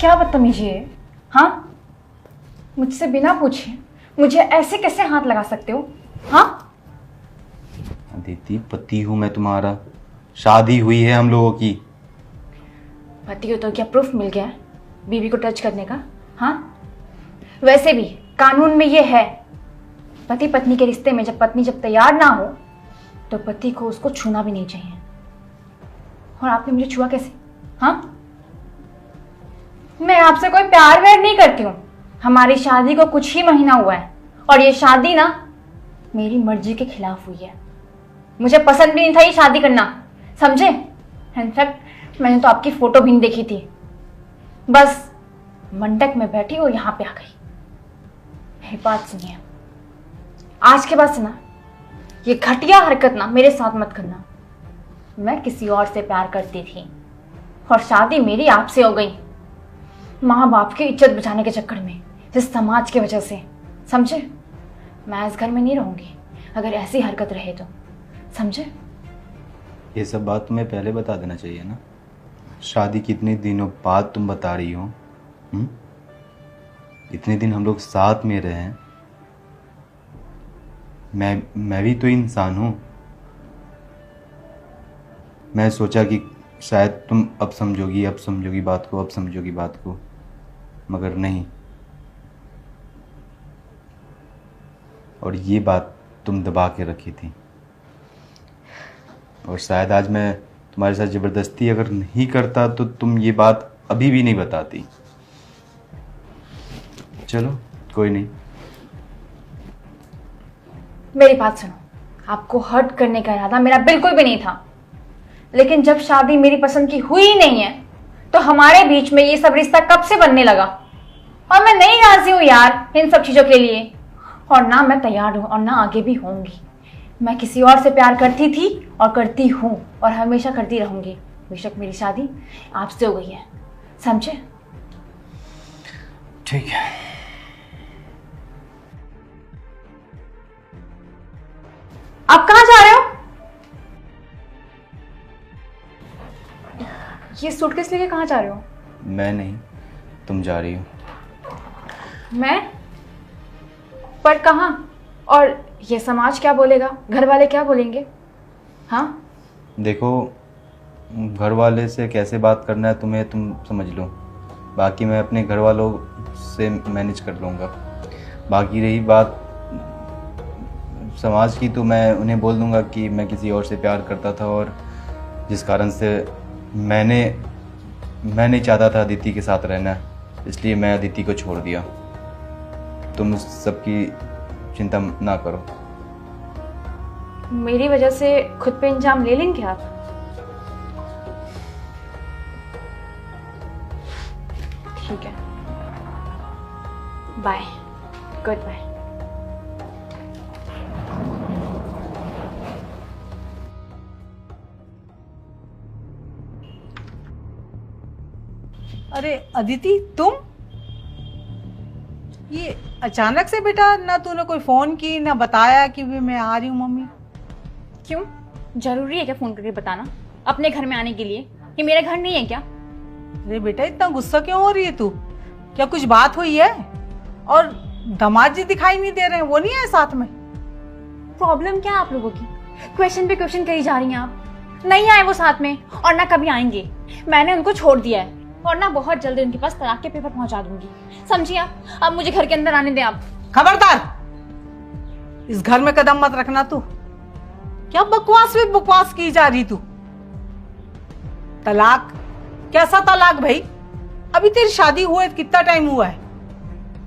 क्या बदतमीजी है? हाँ, मुझसे बिना पूछे मुझे ऐसे कैसे हाथ लगा सकते हो? हाँ अदिति, पति हूं मैं तुम्हारा, शादी हुई है हम लोगों की। पति हो तो क्या प्रूफ मिल गया है बीवी को टच करने का? हाँ, वैसे भी कानून में ये है, पति पत्नी के रिश्ते में जब पत्नी तैयार ना हो तो पति को उसको छूना भी नहीं चाहिए। और आपने मुझे छुआ कैसे? हाँ, मैं आपसे कोई प्यार व्यार नहीं करती हूँ। हमारी शादी को कुछ ही महीना हुआ है और ये शादी ना मेरी मर्जी के खिलाफ हुई है। मुझे पसंद भी नहीं था ये शादी करना, समझे? इनफैक्ट मैंने तो आपकी फोटो भी नहीं देखी थी, बस मंडक में बैठी और यहाँ पे आ गई। मेरी बात सुनिए, आज के बाद से ना ये घटिया हरकत ना मेरे साथ मत करना। मैं किसी और से प्यार करती थी और शादी मेरी आपसे हो गई, माँ बाप की इज्जत बचाने के चक्कर में, इस समाज की वजह से, समझे? मैं इस घर में नहीं रहूंगी अगर ऐसी हरकत रहे तो, समझे? ये सब बात तुम्हें पहले बता देना चाहिए ना। शादी कितने दिनों बाद तुम बता रही हो? इतने दिन हम लोग साथ में रहे हैं। मैं भी तो इंसान हूं। मैं सोचा कि शायद तुम अब समझोगी बात को, मगर नहीं। और ये बात तुम दबा के रखी थी, और शायद आज मैं तुम्हारे साथ जबरदस्ती अगर नहीं करता तो तुम ये बात अभी भी नहीं बताती। चलो कोई नहीं। मेरी बात सुनो, आपको हर्ट करने का इरादा मेरा बिल्कुल भी नहीं था, लेकिन जब शादी मेरी पसंद की हुई नहीं है तो हमारे बीच में ये सब रिश्ता कब से बनने लगा। और मैं नहीं राजी हूं यार इन सब चीजों के लिए, और ना मैं तैयार हूं और ना आगे भी होंगी। मैं किसी और से प्यार करती थी और करती हूं और हमेशा करती रहूंगी, बेशक मेरी शादी आपसे हो गई है, समझे? ठीक है। आप कहाँ जा रहे हो? ये सूटकेस लेके कहाँ जा रहे हो? मैं नहीं, तुम जा रही हो। मैं? पर कहाँ? और ये समाज क्या बोलेगा, घर वाले क्या बोलेंगे? हाँ, देखो, घर वाले से कैसे बात करना है तुम्हें, तुम समझ लो। बाकी मैं अपने घर वालों से मैनेज कर लूँगा। बाकी रही बात समाज की, तो मैं उन्हें बोल दूँगा कि मैं किसी और से प्यार करता था, और जिस कारण से मैं नहीं चाहता था अदिति के साथ रहना, इसलिए मैं अदिति को छोड़ दिया। तुम उस सब की चिंता ना करो। मेरी वजह से खुद पे इंजाम ले लेंगे आप? ठीक है, बाय, गुड बाय। अरे अदिति, तुम ये अचानक से बेटा, ना तूने कोई फोन की ना बताया कि भी मैं आ रही हूँ मम्मी। क्यों, जरूरी है क्या फोन करके बताना अपने घर में आने के लिए? ये मेरा घर नहीं है क्या? अरे बेटा, इतना गुस्सा क्यों हो रही है तू? क्या कुछ बात हुई है? और दामाद जी दिखाई नहीं दे रहे हैं, वो नहीं है साथ में? प्रॉब्लम क्या है आप लोगों की? क्वेश्चन पे क्वेश्चन करी जा रही हैं आप। नहीं आए वो साथ में और ना कभी आएंगे। मैंने उनको छोड़ दिया है और ना बहुत जल्दी उनके पास तलाक के पेपर पहुंचा दूंगी, समझिए आप? अब मुझे घर के अंदर आने दें आप। खबरदार, इस घर में कदम मत रखना तू। क्या बकवास में बकवास की जा रही तू? तलाक? कैसा तलाक भाई? अभी तेरी शादी हुए कितना टाइम हुआ है?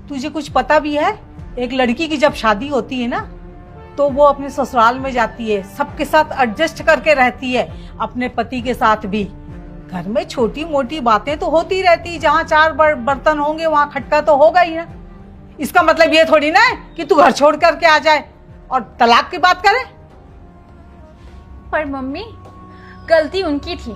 तुझे कुछ पता भी है? एक लड़की की जब शादी होती है ना, तो वो अपने ससुराल में जाती है, सबके साथ एडजस्ट करके रहती है, अपने पति के साथ भी। घर में छोटी मोटी बातें तो होती रहती, जहाँ चार बर्तन होंगे वहां खटका तो होगा ही ना। इसका मतलब ये थोड़ी ना है कि तू घर छोड़ करके आ जाए और तलाक की बात करे। पर मम्मी, गलती उनकी थी।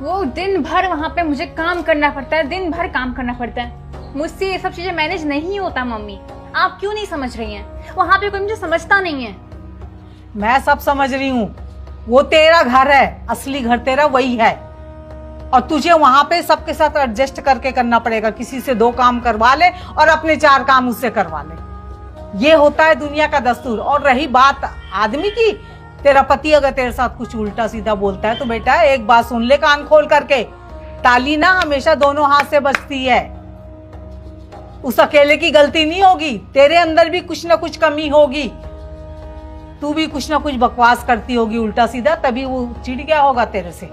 वो दिन भर वहां पे मुझे काम करना पड़ता है, दिन भर काम करना पड़ता है। मुझसे ये सब चीजें मैनेज नहीं होता मम्मी। आप क्यों नहीं समझ रही हैं? वहां पे कोई मुझे समझता नहीं है। मैं सब समझ रही हूँ। वो तेरा घर है, असली घर तेरा वही है। और तुझे वहां पे सबके साथ एडजस्ट करके करना पड़ेगा। किसी से 2 काम करवा ले और अपने 4 काम उससे करवा ले। ये होता है दुनिया का दस्तूर। और रही बात आदमी की, तेरा पति अगर तेरे साथ कुछ उल्टा सीधा बोलता है तो बेटा एक बात सुन ले कान खोल करके, ताली ना हमेशा दोनों हाथ से बजती है। उस अकेले की गलती नहीं होगी, तेरे अंदर भी कुछ ना कुछ कमी होगी। तू भी कुछ ना कुछ बकवास करती होगी उल्टा सीधा, तभी वो चिढ़ गया होगा तेरे से।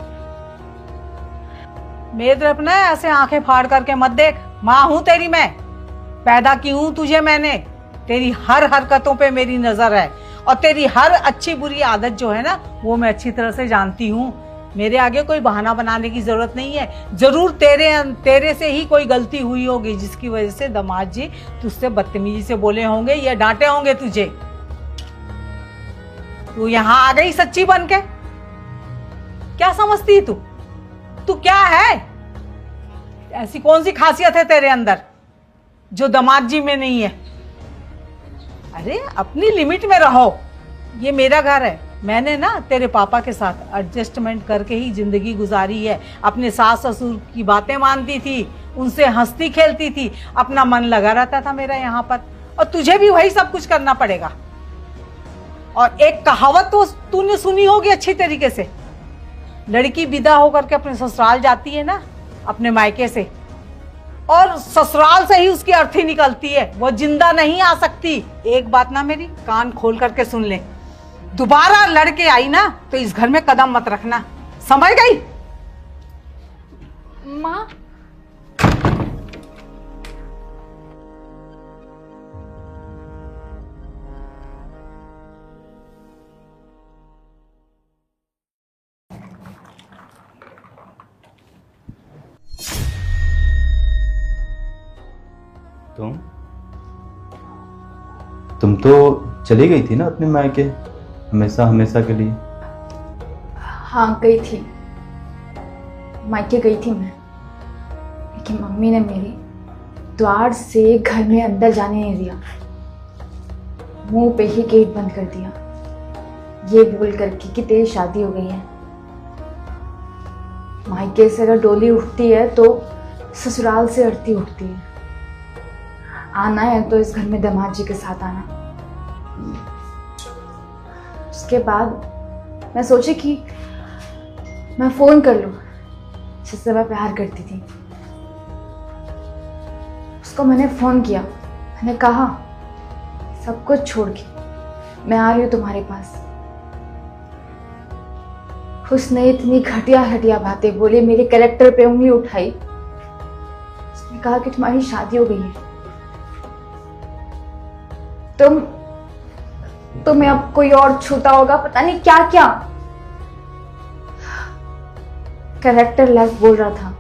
मेरी तरफ ना ऐसे आंखें फाड़ करके मत देख। माँ हूं तेरी मैं, पैदा की हूं तुझे मैंने। तेरी हर हरकतों पे मेरी नजर है और तेरी हर अच्छी बुरी आदत जो है ना वो मैं अच्छी तरह से जानती हूँ। मेरे आगे कोई बहाना बनाने की जरूरत नहीं है। जरूर तेरे से ही कोई गलती हुई होगी जिसकी वजह से दामाद जी तुझसे बदतमीजी से बोले होंगे या डांटे होंगे तुझे। तू यहाँ आ गई सच्ची बन के, क्या समझती तू? तू क्या है? ऐसी कौन सी खासियत है तेरे अंदर जो दामाद जी में नहीं है? अरे अपनी लिमिट में रहो। ये मेरा घर है। मैंने ना तेरे पापा के साथ एडजस्टमेंट करके ही जिंदगी गुजारी है। अपने सास ससुर की बातें मानती थी, उनसे हंसती खेलती थी, अपना मन लगा रहता था मेरा यहाँ पर। और तुझे भी वही सब कुछ करना पड़ेगा। और एक कहावत तो तूने सुनी होगी अच्छी तरीके से, लड़की विदा होकर के अपने ससुराल जाती है ना अपने मायके से, और ससुराल से ही उसकी अर्थी निकलती है, वो जिंदा नहीं आ सकती। एक बात ना मेरी कान खोल करके सुन ले, दोबारा लड़के आई ना तो इस घर में कदम मत रखना, समझ गई? माँ तुम तो चली गई थी ना अपने मायके हमेशा हमेशा के लिए। हाँ गई थी, मायके गई थी मैं, लेकिन मम्मी ने मेरी द्वार से घर में अंदर जाने नहीं दिया। मुंह पे ही गेट बंद कर दिया, ये बोल करके कि तेरी शादी हो गई है। मायके से अगर डोली उठती है तो ससुराल से अर्थी उठती है। आना है तो इस घर में दामाद जी के साथ आना। उसके बाद मैं सोची कि मैं फोन कर लूं जिससे मैं प्यार करती थी। उसको मैंने फोन किया, मैंने कहा सब कुछ छोड़ के मैं आ रही हूं तुम्हारे पास। उसने इतनी घटिया घटिया बातें बोली, मेरे कैरेक्टर पे उंगली उठाई। उसने कहा कि तुम्हारी शादी हो गई है, तुम्हें अब कोई और छूता होगा, पता नहीं क्या क्या कैरेक्टर लाइक बोल रहा था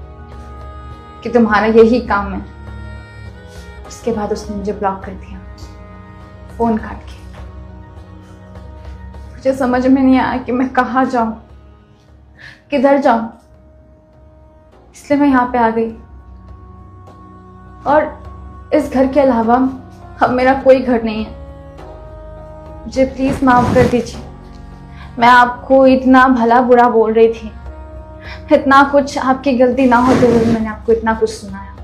कि तुम्हारा यही काम है। उसके बाद उसने मुझे ब्लॉक कर दिया, फोन काट के। मुझे समझ में नहीं आया कि मैं कहाँ जाऊं, किधर जाऊं, इसलिए मैं यहाँ पे आ गई। और इस घर के अलावा अब मेरा कोई घर नहीं है। मुझे प्लीज माफ कर दीजिए, मैं आपको इतना भला बुरा बोल रही थी, इतना कुछ आपकी गलती ना होते हुए मैंने आपको इतना कुछ सुनाया,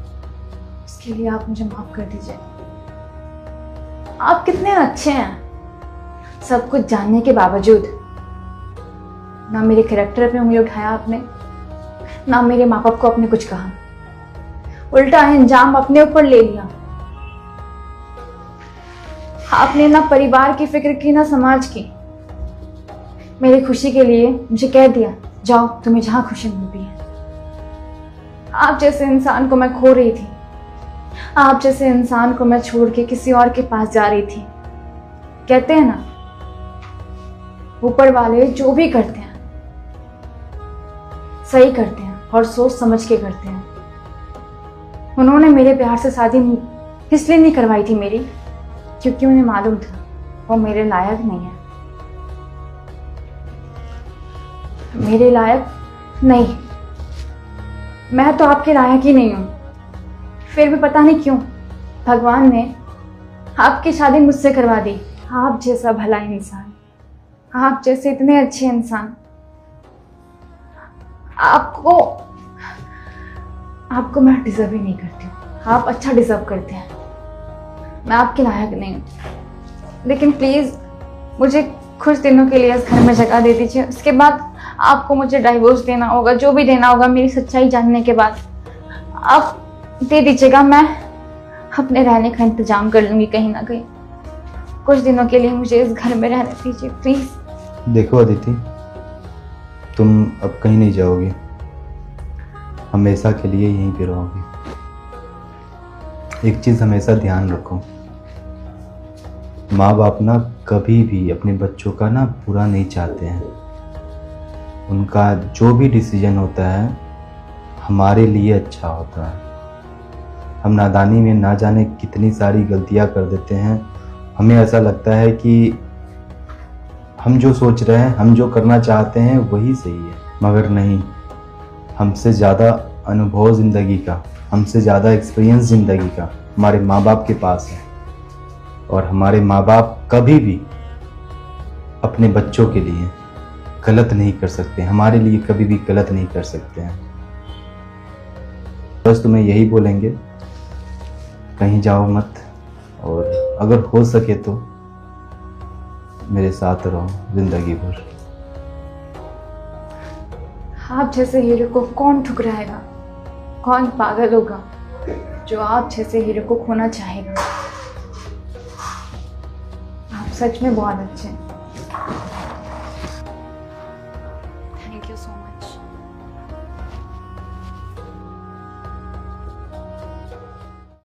उसके लिए आप मुझे माफ कर दीजिए। आप कितने अच्छे हैं, सब कुछ जानने के बावजूद ना मेरे कैरेक्टर पे उंगली उठाया आपने, ना मेरे माँ बाप को आपने कुछ कहा, उल्टा इंजाम अपने ऊपर ले लिया। आपने ना परिवार की फिक्र की ना समाज की। मेरी खुशी के लिए मुझे कह दिया जाओ तुम्हें जहां खुशी मिलती है। आप जैसे इंसान को मैं खो रही थी, आप जैसे इंसान को मैं छोड़ के किसी और के पास जा रही थी। कहते हैं ना ऊपर वाले जो भी करते हैं सही करते हैं और सोच समझ के करते हैं। उन्होंने मेरे प्यार से शादी इसलिए नहीं करवाई थी मेरी, क्योंकि उन्हें मालूम था वो मेरे लायक नहीं है। मेरे लायक नहीं, मैं तो आपके लायक ही नहीं हूं। फिर भी पता नहीं क्यों भगवान ने आपकी शादी मुझसे करवा दी। आप जैसा भला इंसान, आप जैसे इतने अच्छे इंसान, आपको आपको मैं डिजर्व ही नहीं करती हूँ। आप अच्छा डिजर्व करते हैं, मैं आपके लायक नहीं हूँ। लेकिन प्लीज़ मुझे कुछ दिनों के लिए इस घर में जगह दे दीजिए। उसके बाद आपको मुझे डाइवोर्स देना होगा, जो भी देना होगा मेरी सच्चाई जानने के बाद आप दे दीजिएगा। मैं अपने रहने का इंतजाम कर लूँगी कहीं ना कहीं। कुछ दिनों के लिए मुझे इस घर में रहने दीजिए प्लीज़। देखो अदिति, तुम अब कहीं नहीं जाओगी, हमेशा के लिए यहीं पे रहोगी। एक चीज़ हमेशा ध्यान रखो, माँ बाप ना कभी भी अपने बच्चों का ना बुरा नहीं चाहते हैं। उनका जो भी डिसीजन होता है हमारे लिए अच्छा होता है। हम नादानी में ना जाने कितनी सारी गलतियाँ कर देते हैं। हमें ऐसा लगता है कि हम जो सोच रहे हैं, हम जो करना चाहते हैं वही सही है, मगर नहीं। हमसे ज़्यादा अनुभव ज़िंदगी का, हमसे ज़्यादा एक्सपीरियंस ज़िंदगी का हमारे माँ बाप के पास है। और हमारे माँ बाप कभी भी अपने बच्चों के लिए गलत नहीं कर सकते, हमारे लिए कभी भी गलत नहीं कर सकते हैं। बस तुम्हें यही बोलेंगे, कहीं जाओ मत, और अगर हो सके तो मेरे साथ रहो जिंदगी भर। आप जैसे हीरो को कौन ठुकराएगा? कौन पागल होगा जो आप जैसे हीरो को खोना चाहेगा? आप सच में बहुत अच्छे हैं।